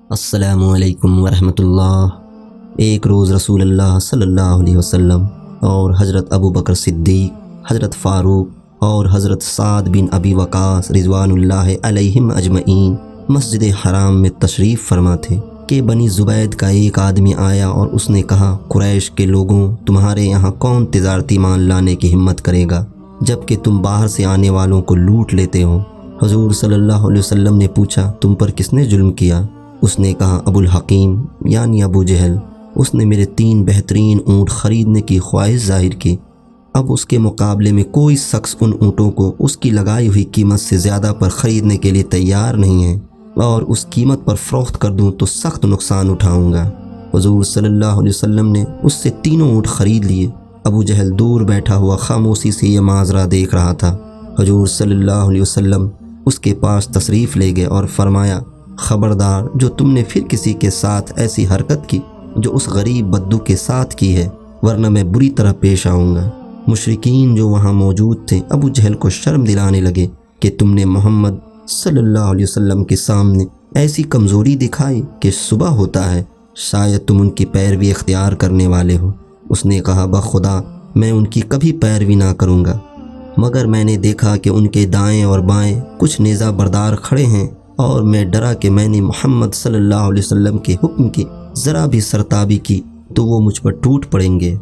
السلام علیکم ورحمۃ اللہ۔ ایک روز رسول اللہ صلی اللہ علیہ وسلم اور حضرت ابو بکر صدیق، حضرت فاروق اور حضرت سعد بن ابی وقاص رضوان اللہ علیہم اجمعین مسجد حرام میں تشریف فرما تھے کہ بنی زبید کا ایک آدمی آیا اور اس نے کہا، قریش کے لوگوں، تمہارے یہاں کون تجارتی مال لانے کی ہمت کرے گا جب کہ تم باہر سے آنے والوں کو لوٹ لیتے ہو؟ حضور صلی اللہ علیہ وسلم نے پوچھا، تم پر کس نے ظلم کیا؟ اس نے کہا، ابو الحکیم یعنی ابو جہل، اس نے میرے 3 بہترین اونٹ خریدنے کی خواہش ظاہر کی۔ اب اس کے مقابلے میں کوئی شخص ان اونٹوں کو اس کی لگائی ہوئی قیمت سے زیادہ پر خریدنے کے لیے تیار نہیں ہے، اور اس قیمت پر فروخت کر دوں تو سخت نقصان اٹھاؤں گا۔ حضور صلی اللہ علیہ وسلم نے اس سے 3 اونٹ خرید لیے۔ ابو جہل دور بیٹھا ہوا خاموشی سے یہ ماجرا دیکھ رہا تھا۔ حضور صلی اللہ علیہ وسلم اس کے پاس تشریف لے گئے اور فرمایا، خبردار، جو تم نے پھر کسی کے ساتھ ایسی حرکت کی جو اس غریب بدو کے ساتھ کی ہے، ورنہ میں بری طرح پیش آؤں گا۔ مشرکین جو وہاں موجود تھے ابو جہل کو شرم دلانے لگے کہ تم نے محمد صلی اللہ علیہ وسلم کے سامنے ایسی کمزوری دکھائی کہ صبح ہوتا ہے، شاید تم ان کی پیروی اختیار کرنے والے ہو۔ اس نے کہا، بخدا میں ان کی کبھی پیروی نہ کروں گا، مگر میں نے دیکھا کہ ان کے دائیں اور بائیں کچھ نیزہ بردار کھڑے ہیں، اور میں ڈرا کہ میں نے محمد صلی اللہ علیہ وسلم کے حکم کی ذرا بھی سرتابی کی تو وہ مجھ پر ٹوٹ پڑیں گے۔